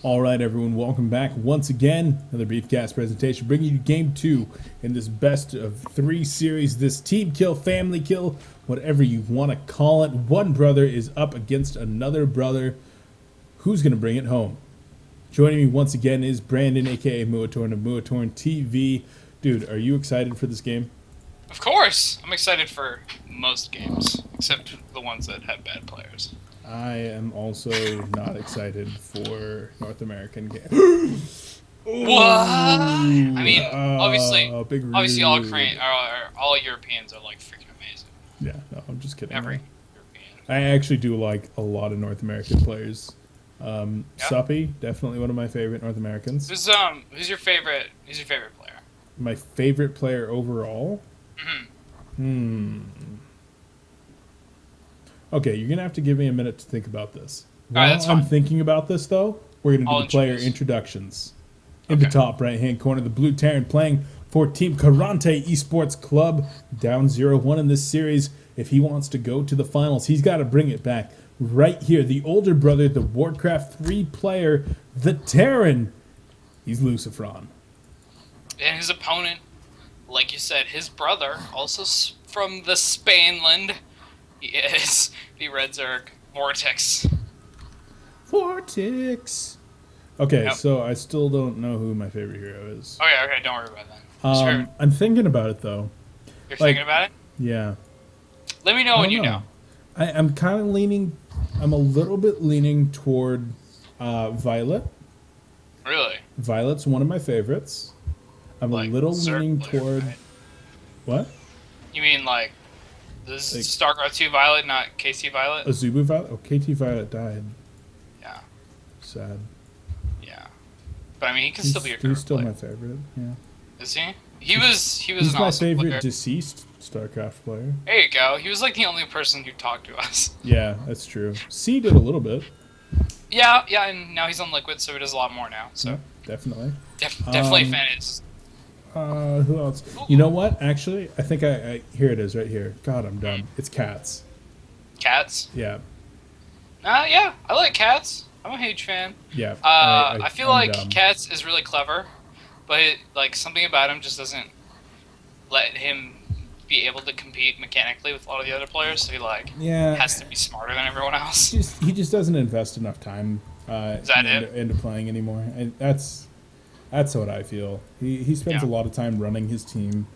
All right, everyone, welcome back once again. Another Beefcast presentation, bringing you Game 2 in this best of 3 series, this team kill, family kill, whatever you want to call it. One brother is up against another brother. Who's going to bring it home? Joining me once again is Brandon, a.k.a. Muatorn of Muatorn.TV. Dude, are you excited for this game? Of course! I'm excited for most games, except the ones that have bad players. I am also not excited for North American games. What? I mean, obviously all Europeans are like freaking amazing. Yeah, no, I'm just kidding. Every European. I actually do like a lot of North American players. Suppy, definitely one of my favorite North Americans. Who's your favorite player? My favorite player overall? Okay, you're going to have to give me a minute to think about this. While I'm thinking about this, though, we're going to do the player introductions. In the top right-hand corner, the Blue Terran playing for Team Karont3 Esports Club, down 0-1 in this series. If he wants to go to the finals, he's got to bring it back. Right here, the older brother, the Warcraft 3 player, the Terran, he's LucifroN. And his opponent, like you said, his brother, also from the Spainland, he is the Red Zerg VortiX. VortiX. Okay, so I still don't know who my favorite hero is. Okay, don't worry about that. I'm thinking about it, though. You're thinking about it? Yeah. Let me know when you know. I'm kind of leaning... I'm a little bit leaning toward Violet. Really? Violet's one of my favorites. I'm a little leaning toward... Right? What? You mean like this is StarCraft 2 Violet, not KT Violet? Azubu Violet? Oh, KT Violet died. Yeah. Sad. Yeah. But I mean, he can still be your favorite He's still player. my favorite, yeah. Is he? He's an my awesome favorite deceased StarCraft player. There you go. He was like the only person who talked to us. Yeah, that's true. C did a little bit. Yeah, and now he's on Liquid, so he does a lot more now. So yeah, definitely. Definitely a fan. It's who else? You know what? Actually, I think I here it is right here. God, I'm dumb. It's Cats. Cats? Yeah. Yeah, I like Cats. I'm a huge fan. Yeah. I feel like dumb. Cats is really clever, but like something about him just doesn't let him be able to compete mechanically with a lot of the other players. So he has to be smarter than everyone else. He just doesn't invest enough time into playing anymore, and that's what I feel. He spends a lot of time running his team.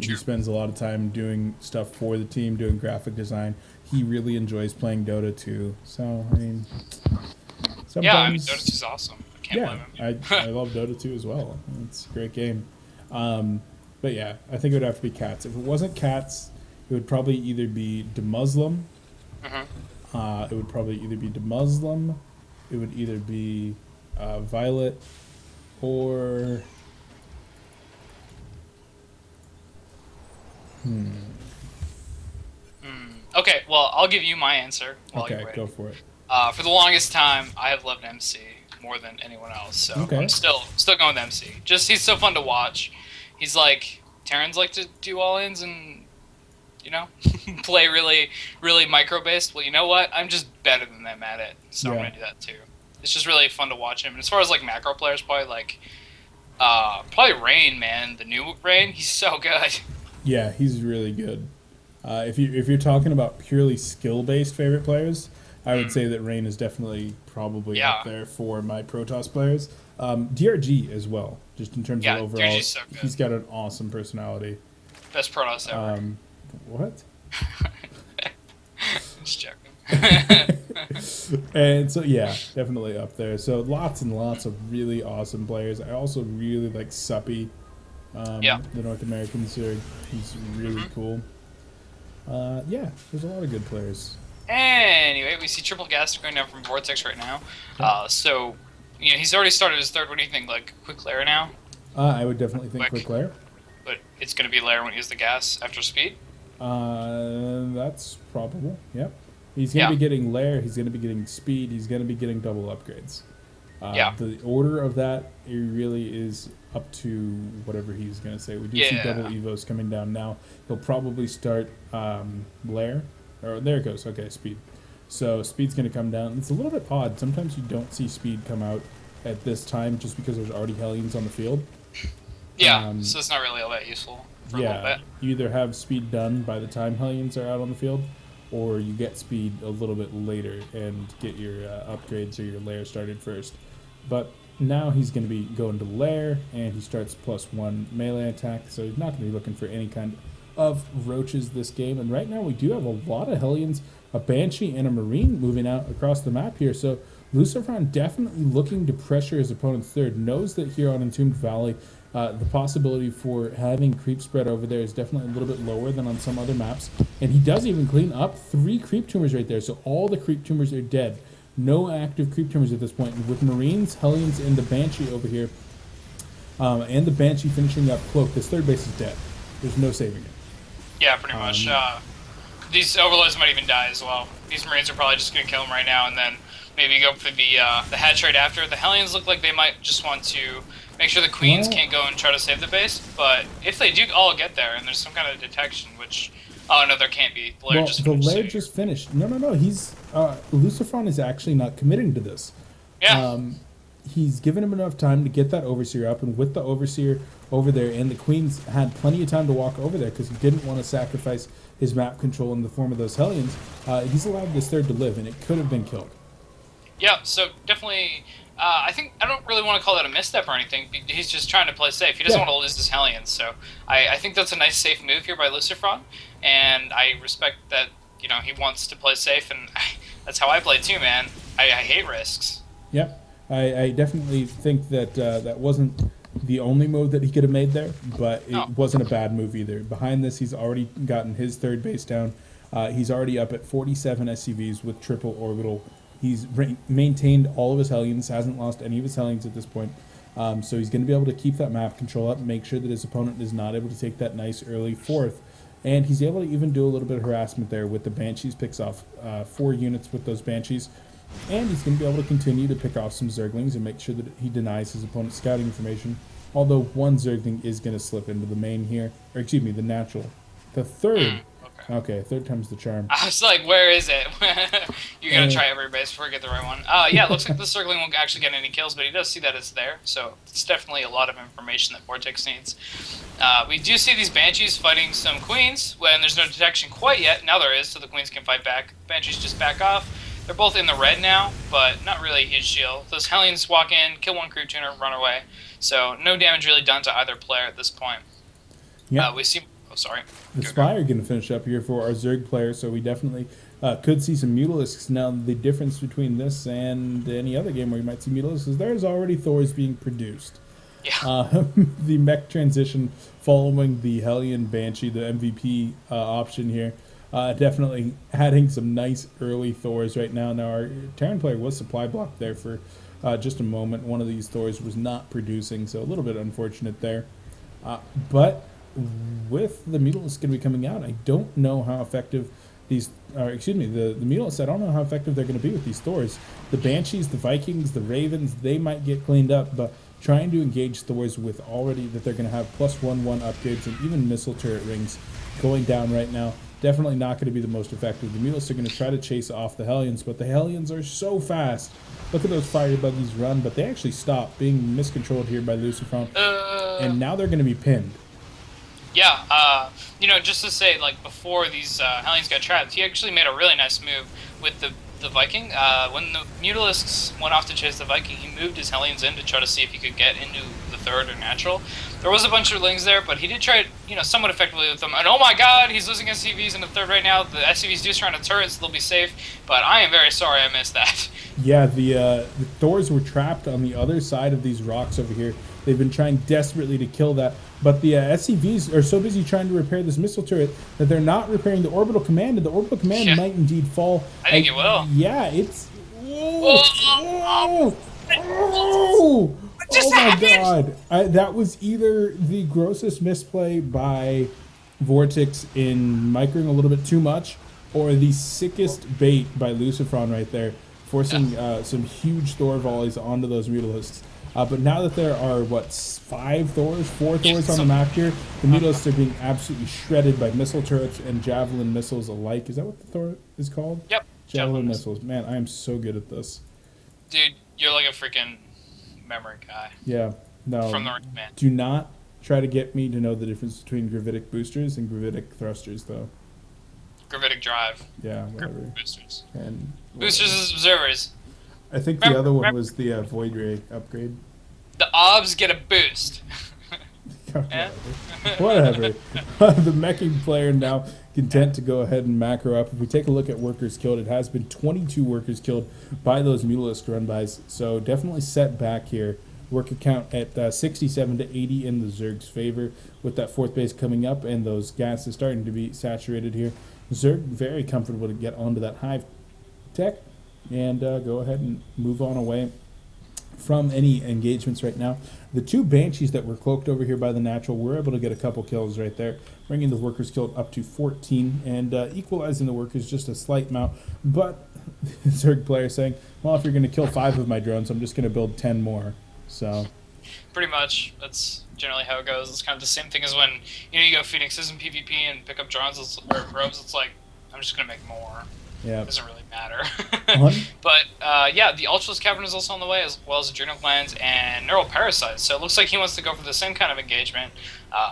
He spends a lot of time doing stuff for the team, doing graphic design. He really enjoys playing Dota 2. So I mean, sometimes, yeah, I mean Dota 2 is awesome. I can't blame him. I love Dota 2 as well. It's a great game. But yeah, I think it would have to be Cats. If it wasn't Cats, it would probably either be DeMuslim. It would probably either be DeMuslim. It would either be Violet or... Okay, well, I'll give you my answer. Okay, go for it. For the longest time, I have loved MC more than anyone else, so I'm still going with MC. Just he's so fun to watch. He's like Terrans like to do all-ins and play really micro based. Well, you know what? I'm just better than them at it, so I'm gonna do that too. It's just really fun to watch him. And as far as like macro players, probably Rain, man, the new Rain. He's so good. Yeah, he's really good. If you're talking about purely skill based favorite players, I would say that Rain is definitely probably up there for my Protoss players. DRG as well, just in terms of overall. So he's got an awesome personality. Best Protoss ever. What? Just joking. And so yeah, definitely up there. So lots and lots of really awesome players. I also really like Suppy. The North American series. He's really cool. Yeah, there's a lot of good players. Anyway, we see triple gas going down from VortiX right now. So, he's already started his third. What do you think? Like quick lair now? I would definitely think quick lair. But it's going to be lair when he has the gas after speed? That's probable. Yep. He's going to be getting lair. He's going to be getting speed. He's going to be getting double upgrades. The order of that, it really is up to whatever he's going to say. We do see double evos coming down now. He'll probably start lair. Or there it goes. Okay, speed. So speed's going to come down. It's a little bit odd. Sometimes you don't see speed come out at this time just because there's already Hellions on the field. Yeah, so it's not really all that useful for a little bit. You either have speed done by the time Hellions are out on the field, or you get speed a little bit later and get your upgrades or your lair started first. But now he's going to be going to lair, and he starts +1 melee attack, so he's not going to be looking for any kind of roaches this game. And right now we do have a lot of Hellions, a Banshee and a Marine moving out across the map here. So LucifroN definitely looking to pressure his opponent's third, knows that here on Entombed Valley, the possibility for having creep spread over there is definitely a little bit lower than on some other maps. And he does even clean up 3 creep tumors right there, so all the creep tumors are dead. No active creep tumors at this point. And with Marines, Hellions, and the Banshee over here, and the Banshee finishing up Cloak, this third base is dead. There's no saving it. Yeah, pretty much. These Overlords might even die as well. These Marines are probably just going to kill him right now, and then maybe go for the hatch right after. The Hellions look like they might just want to make sure the Queens can't go and try to save the base, but if they do all get there, and there's some kind of detection, which... Oh, no, there can't be. The lair just finished. No. He's LucifroN is actually not committing to this. Yeah. He's given him enough time to get that Overseer up, and with the Overseer over there, and the Queens had plenty of time to walk over there because he didn't want to sacrifice his map control in the form of those Hellions. He's allowed this third to live, and it could have been killed. Yeah, so definitely... I don't really want to call that a misstep or anything. He's just trying to play safe. He doesn't want to lose his Hellions, so I think that's a nice safe move here by LucifroN, and I respect that, you know, he wants to play safe, and that's how I play too, man. I hate risks. Yep, I definitely think that that wasn't the only move that he could have made there, but it wasn't a bad move either. Behind this, he's already gotten his third base down. He's already up at 47 SCVs with triple orbital. He's maintained all of his Hellions, hasn't lost any of his Hellions at this point. So he's going to be able to keep that map control up, make sure that his opponent is not able to take that nice early fourth. And he's able to even do a little bit of harassment there with the Banshees, picks off 4 units with those Banshees. And he's going to be able to continue to pick off some Zerglings and make sure that he denies his opponent's scouting information. Although one Zergling is going to slip into the main here, or excuse me, the natural. The third... Okay, third time's the charm. I was like, where is it? You're going to try every base before you get the right one. Yeah, it looks like the Circling won't actually get any kills, but he does see that it's there, so it's definitely a lot of information that Vortex needs. We do see these Banshees fighting some Queens, when there's no detection quite yet. Now there is, so the Queens can fight back. Banshees just back off. They're both in the red now, but not really a huge shield. Those Hellions walk in, kill one crew tuner, run away. So no damage really done to either player at this point. Yeah. We see... Oh, sorry. The Spire going to finish up here for our Zerg player, so we definitely could see some Mutalisks. Now, the difference between this and any other game where you might see Mutalisks is there's already Thors being produced. Yeah. The mech transition following the Hellion Banshee, the MVP option here, definitely adding some nice early Thors right now. Now, our Terran player was supply blocked there for just a moment. One of these Thors was not producing, so a little bit unfortunate there. But... with the Mutalisks going to be coming out, I don't know how effective these, the Mutalisks, I don't know how effective they're going to be with these Thors. The Banshees, the Vikings, the Ravens, they might get cleaned up, but trying to engage Thors with already that they're going to have +1/1 upgrades and even missile turret rings going down right now, definitely not going to be the most effective. The Mutalisks are going to try to chase off the Hellions, but the Hellions are so fast. Look at those fire buggies run, but they actually stop being miscontrolled here by LucifroN, and now they're going to be pinned. Yeah, you know, just to say, like, before these Hellions got trapped, he actually made a really nice move with the Viking. When the Mutalisks went off to chase the Viking, he moved his Hellions in to try to see if he could get into the third or natural. There was a bunch of Lings there, but he did try it, you know, somewhat effectively with them. And oh my god, he's losing SCVs in the third right now. The SCVs do surround a turret, so they'll be safe, but I am very sorry I missed that. Yeah, the Thors were trapped on the other side of these rocks over here. They've been trying desperately to kill that, but the SCVs are so busy trying to repair this missile turret that they're not repairing the orbital command, and the orbital command might indeed fall. I think it will. Yeah, it's... Oh my god. That was either the grossest misplay by Vortex in microing a little bit too much, or the sickest bait by LucifroN right there, forcing some huge Thor volleys onto those Mutalisks. But now that there are, what, 4 Thors on the map here, the Mutalisks are being absolutely shredded by missile turrets and javelin missiles alike. Is that what the Thor is called? Yep. Javelin missiles. Man, I am so good at this. Dude, you're like a freaking memory guy. Yeah. No. From the Ring Man. Do not try to get me to know the difference between gravitic boosters and gravitic thrusters, though. Gravitic drive. Yeah, whatever. Boosters. And boosters is observers. I think the other one was the Void Ray upgrade. The obs get a boost. Whatever. The meching player now content to go ahead and macro up. If we take a look at workers killed, it has been 22 workers killed by those Mutalisk run-bys. So definitely set back here. Worker count at 67 to 80 in the Zerg's favor with that fourth base coming up and those gases starting to be saturated here. Zerg very comfortable to get onto that hive tech and go ahead and move on away from any engagements right now. The two Banshees that were cloaked over here by the natural were able to get a couple kills right there, bringing the workers killed up to 14 and equalizing the workers just a slight amount. But the Zerg player saying, well, if you're going to kill 5 of my drones, I'm just going to build 10 more. So pretty much that's generally how it goes. It's kind of the same thing as when you go Phoenixes in PvP and pick up drones or probes. It's like, I'm just going to make more. Yeah, it doesn't really matter. But yeah, the Ultralisk Cavern is also on the way, as well as Adrenal Glands and Neural Parasites. So it looks like he wants to go for the same kind of engagement,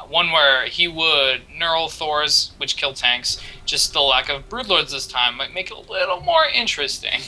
one where he would Neural Thors, which kill tanks. Just the lack of Broodlords this time might make it a little more interesting.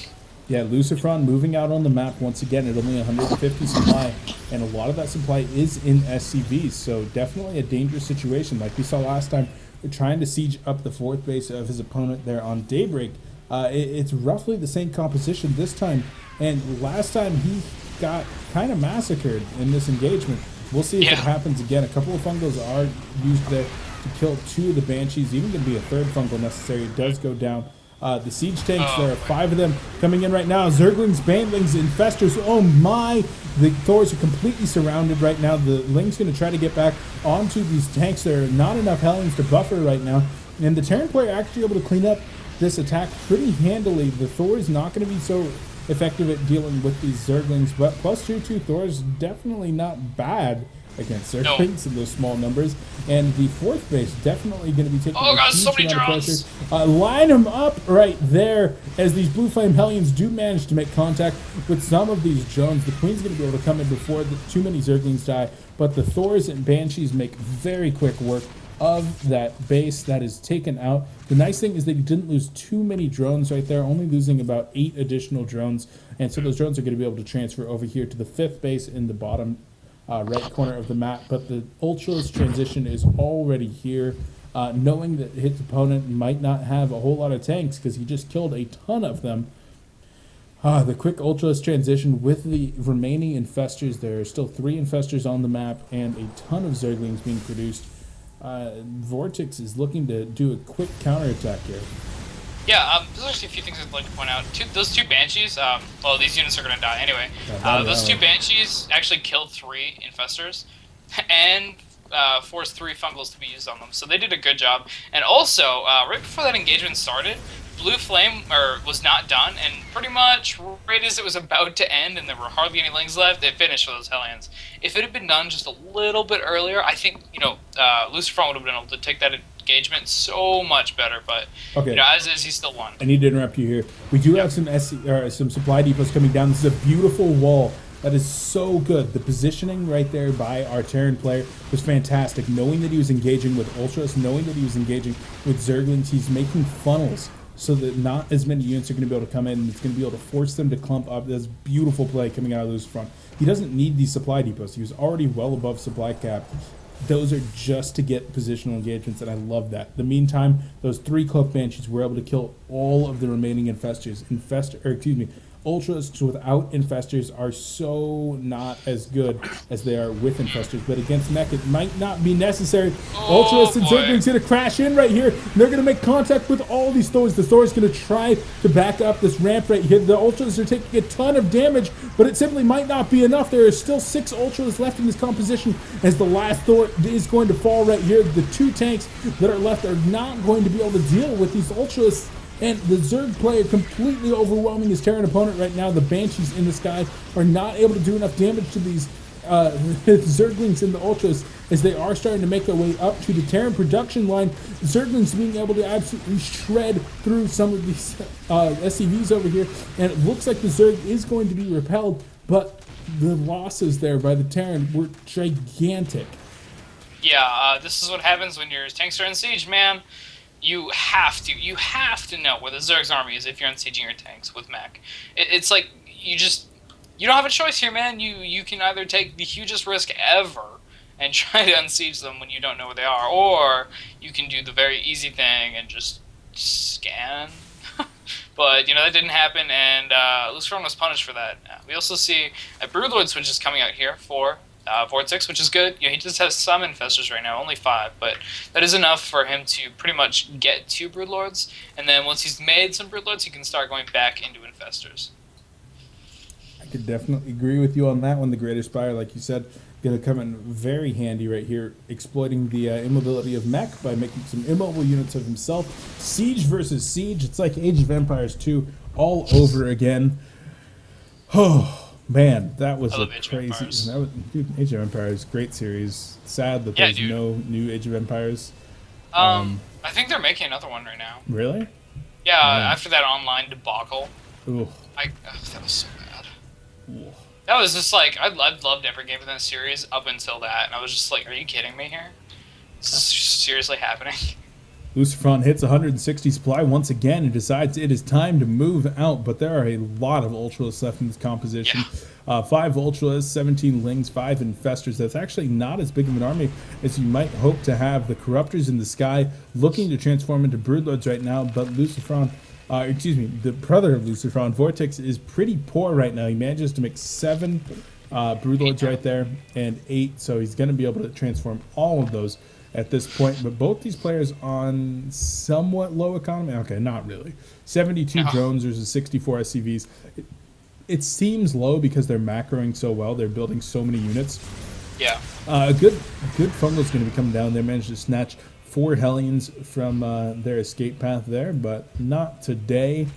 Yeah, LucifroN moving out on the map once again at only 150 supply, and a lot of that supply is in SCVs, so definitely a dangerous situation. Like we saw last time, trying to siege up the fourth base of his opponent there on Daybreak. It's roughly the same composition this time, and last time he got kind of massacred in this engagement. We'll see if it happens again. A couple of fungals are used there to kill 2 of the Banshees, even going to be a third fungal necessary. It does go down. The siege tanks, there are 5 of them coming in right now. Zerglings, Banelings, Infestors. Oh my! The Thors are completely surrounded right now. The Ling's going to try to get back onto these tanks. There are not enough Hellions to buffer right now. And the Terran player actually able to clean up this attack pretty handily. The Thor is not going to be so effective at dealing with these Zerglings, but plus 2/2 Thor is definitely not bad against Zerglings in those small numbers. And the fourth base definitely going to be taking a huge amount of pressure. Line them up right there as these Blue Flame Hellions do manage to make contact with some of these drones. The Queen's going to be able to come in before too many Zerglings die, but the Thors and Banshees make very quick work of that base that is taken out. The nice thing is that you didn't lose too many drones right there, only losing about 8 additional drones, and so those drones are going to be able to transfer over here to the fifth base in the bottom right corner of the map. But the Ultra's transition is already here, knowing that his opponent might not have a whole lot of tanks because he just killed a ton of them. The quick Ultra's transition with the remaining Infestors. There are still 3 Infestors on the map and a ton of Zerglings being produced. Vortex is looking to do a quick counterattack here. Yeah, there's actually a few things I'd like to point out. Those 2 Banshees, well, these units are going to die anyway. Those 2 Banshees actually killed 3 Infestors and forced 3 Fungals to be used on them. So they did a good job. And also, right before that engagement started, Blue Flame was not done, and pretty much right as it was about to end and there were hardly any Lings left, it finished for those Hellions. If it had been done just a little bit earlier, I think, LucifroN would have been able to take that engagement so much better, but as is, he still won. I need to interrupt you here. We do have some supply depots coming down. This is a beautiful wall. That is so good. The positioning right there by our Terran player was fantastic. Knowing that he was engaging with Ultras, knowing that he was engaging with Zerglings, he's making funnels so that not as many units are going to be able to come in, and it's going to be able to force them to clump up. That's beautiful play coming out of LucifroN. He doesn't need these supply depots. He was already well above supply cap. Those are just to get positional engagements, and I love that. In the meantime, those 3 Cloak Banshees were able to kill all of the remaining Infestors. Ultras without Infestors are so not as good as they are with Infestors, but against mech it might not be necessary. Ultras and Zerglings going to crash in right here. They're going to make contact with all these Thors. The Thor is going to try to back up this ramp right here. The Ultras are taking a ton of damage, but it simply might not be enough. There are still 6 Ultras left in this composition as the last Thor is going to fall right here. The 2 tanks that are left are not going to be able to deal with these Ultras. And the Zerg player completely overwhelming his Terran opponent right now. The Banshees in the sky are not able to do enough damage to these Zerglings and the Ultras, as they are starting to make their way up to the Terran production line. Zerglings being able to absolutely shred through some of these SCVs over here, and it looks like the Zerg is going to be repelled, but the losses there by the Terran were gigantic. Yeah, this is what happens when your tanks are in siege, man. You have to know where the Zerg's army is if you're unsieging your tanks with mech. It's like you don't have a choice here, man. You can either take the hugest risk ever and try to unsiege them when you don't know where they are, or you can do the very easy thing and just scan. But, you know, that didn't happen, and LucifroN was punished for that. We also see a Broodlord switch is coming out here for VortiX, which is good. You know, he just has some infestors right now, only 5, but that is enough for him to pretty much get 2 Broodlords, and then once he's made some Broodlords, he can start going back into infestors. I could definitely agree with you on that one. The Greater Spire, like you said, going to come in very handy right here, exploiting the immobility of mech by making some immobile units of himself. Siege versus siege. It's like Age of Empires 2 all over again. Oh, man, that was a crazy... Age of Empires, great series. Sad that there's no new Age of Empires. I think they're making another one right now. Really? Yeah, after that online debacle. Ooh. That was so bad. Ooh. That was just like, I loved every game in that series up until that, and I was just like, are you kidding me here? This is seriously happening. LucifroN hits 160 supply once again and decides it is time to move out, but there are a lot of Ultras left in this composition. Yeah. 5 Ultras, 17 Lings, 5 Infestors. That's actually not as big of an army as you might hope to have. The Corruptors in the sky looking to transform into Broodlords right now, but LucifroN... the brother of LucifroN, VortiX, is pretty poor right now. He manages to make 7 Broodlords right there and 8, so he's going to be able to transform all of those at this point. But both these players on somewhat low economy. Okay, not really. 72 drones versus 64 SCVs. It seems low because they're macroing so well. They're building so many units. Yeah. A good fungal is going to be coming down. They managed to snatch 4 Hellions from their escape path there, but not today.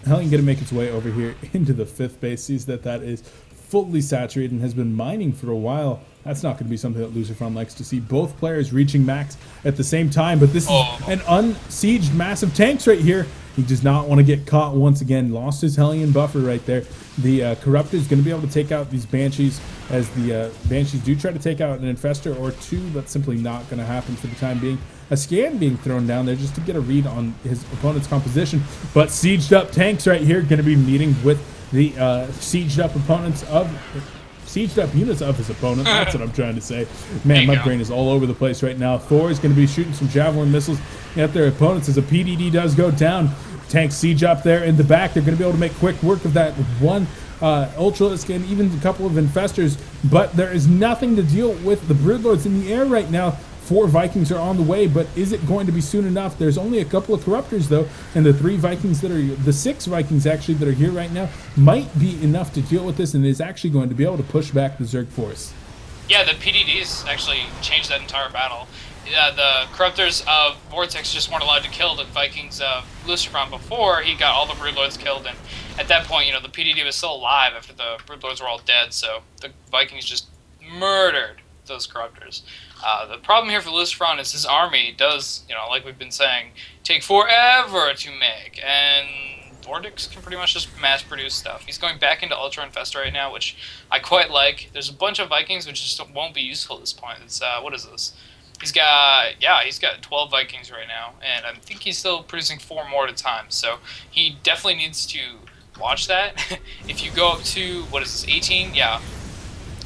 Hellion going to make its way over here into the 5th base. Sees that is fully saturated and has been mining for a while. That's not going to be something that LucifroN likes to see. Both players reaching max at the same time, but this is an unsieged massive tanks right here. He does not want to get caught once again. Lost his Hellion buffer right there. The Corruptor is going to be able to take out these Banshees, as the Banshees do try to take out an Infestor or 2. That's simply not going to happen for the time being. A scan being thrown down there just to get a read on his opponent's composition. But sieged up tanks right here going to be meeting with the sieged up units of his opponent. That's what I'm trying to say. Man, my brain is all over the place right now. Thor is going to be shooting some Javelin missiles at their opponents as a PDD does go down. Tanks siege up there in the back. They're going to be able to make quick work of that one Ultralisk and even a couple of Infestors, but there is nothing to deal with the Broodlords in the air right now. 4 Vikings are on the way, but is it going to be soon enough? There's only a couple of Corruptors though, and the 6 Vikings actually that are here right now might be enough to deal with this, and is actually going to be able to push back the Zerg force. Yeah, the PDDs actually changed that entire battle. The Corruptors of VortiX just weren't allowed to kill the Vikings of LucifroN before he got all the Broodlords killed, and at that point, you know, the PDD was still alive after the Broodlords were all dead, so the Vikings just murdered those Corruptors. The problem here for LucifroN is his army does, you know, like we've been saying, take forever to make, and VortiX can pretty much just mass produce stuff. He's going back into Ultra Infestor right now, which I quite like. There's a bunch of Vikings which just won't be useful at this point. It's, what is this? He's got 12 Vikings right now, and I think he's still producing 4 more at a time, so he definitely needs to watch that. If you go up to, what is this, 18? Yeah.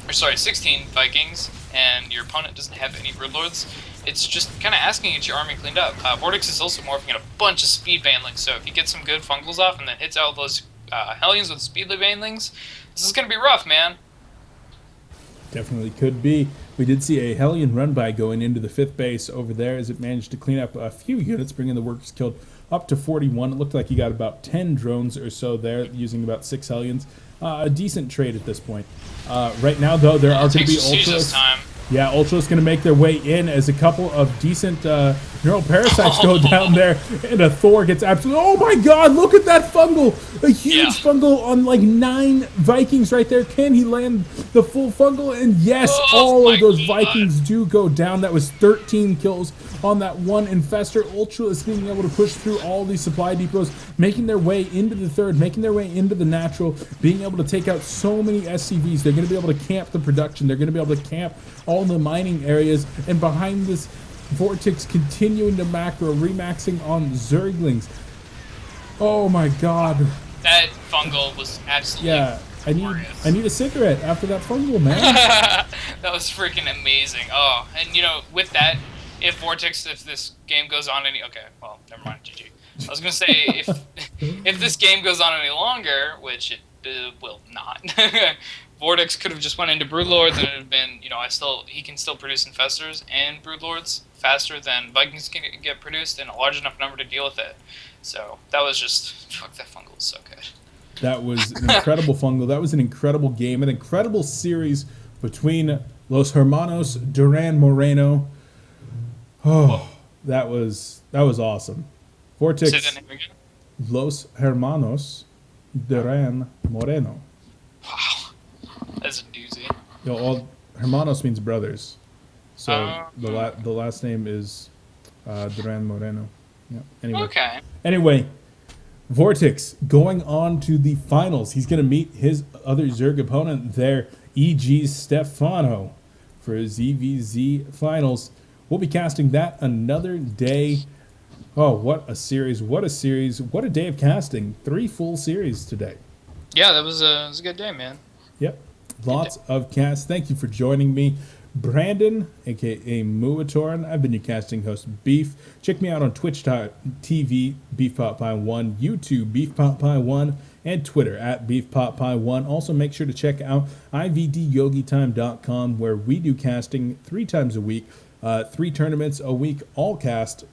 Or sorry, 16 Vikings, and your opponent doesn't have any Broodlords, it's just kind of asking to get your army cleaned up. VortiX is also morphing in a bunch of speed banelings, so if you get some good fungals off and then hits out those Hellions with speed banelings, this is going to be rough, man. Definitely could be. We did see a Hellion run by going into the 5th base over there as it managed to clean up a few units, bringing the workers killed up to 41. It looked like he got about 10 drones or so there, using about 6 Hellions. A decent trade at this point. Right now, though, there are going to be Ultras. Yeah, Ultras going to make their way in as a couple of decent Neural parasites go down there, and a Thor gets absolutely. Oh my God! Look at that fungal! A huge fungal on like 9 Vikings right there. Can he land the full fungal? And yes, all of those Vikings do go down. That was 13 kills on that one infestor. Ultra is being able to push through all these supply depots, making their way into the third, making their way into the natural, being able to take out so many SCVs. They're going to be able to camp the production. They're going to be able to camp all the mining areas, and behind this, Vortix continuing to macro, remaxing on Zerglings. Oh my God. That fungal was absolutely I need a cigarette after that fungal, man. That was freaking amazing. Oh, and you know, with that, if this game goes on well, never mind, GG. I was gonna say, if this game goes on any longer, which it will not, Vortix could have just went into Broodlords and it would have been, you know, he can still produce Infestors and Broodlords faster than Vikings can get produced in a large enough number to deal with it. So that was just, fuck, that fungal is so good. That was an incredible fungal. That was an incredible game, an incredible series between Los Hermanos Duran Moreno. Oh, that was awesome. Vortix. Say that name again. Los Hermanos Duran Moreno. Wow, that's a doozy. All Hermanos means brothers, so the last name is Duran Moreno. Yeah. Anyway, Vortix going on to the finals. He's going to meet his other Zerg opponent there, E.G. Stefano, for his EVZ finals. We'll be casting that another day. Oh, what a series! What a series! What a day of casting! 3 full series today. Yeah, that was a good day, man. Yep, lots of casts. Thank you for joining me, Brandon, aka Muatoran. I've been your casting host, Beef. Check me out on Twitch.tv, BeefPotPie1, YouTube, BeefPotPie1, and Twitter @BeefPotPie1. Also, make sure to check out IVDYogiTime.com, where we do casting 3 times a week, 3 tournaments a week, all cast,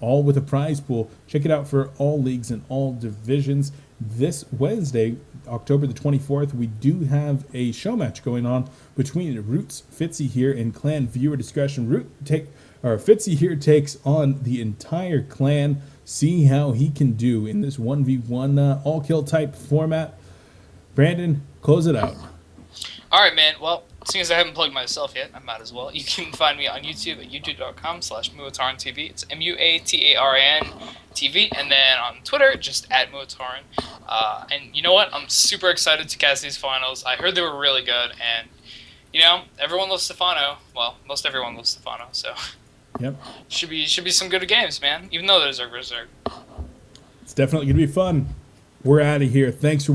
all with a prize pool. Check it out for all leagues and all divisions. This Wednesday, October the 24th, we do have a show match going on between Roots Fitzy here and Clan Viewer Discretion. Fitzy here takes on the entire clan. See how he can do in this 1v1 all-kill type format. Brandon, close it out. All right, man. Well, seeing as I haven't plugged myself yet, I might as well. You can find me on YouTube at youtube.com/MuatarnTV. It's MuaTarnTV. And then on Twitter, just @Muatarn. And you know what? I'm super excited to cast these finals. I heard they were really good, and you know, everyone loves Stefano. Well, most everyone loves Stefano, so yep, should be some good games, man. Even though there's a Zerg. It's definitely gonna be fun. We're out of here. Thanks for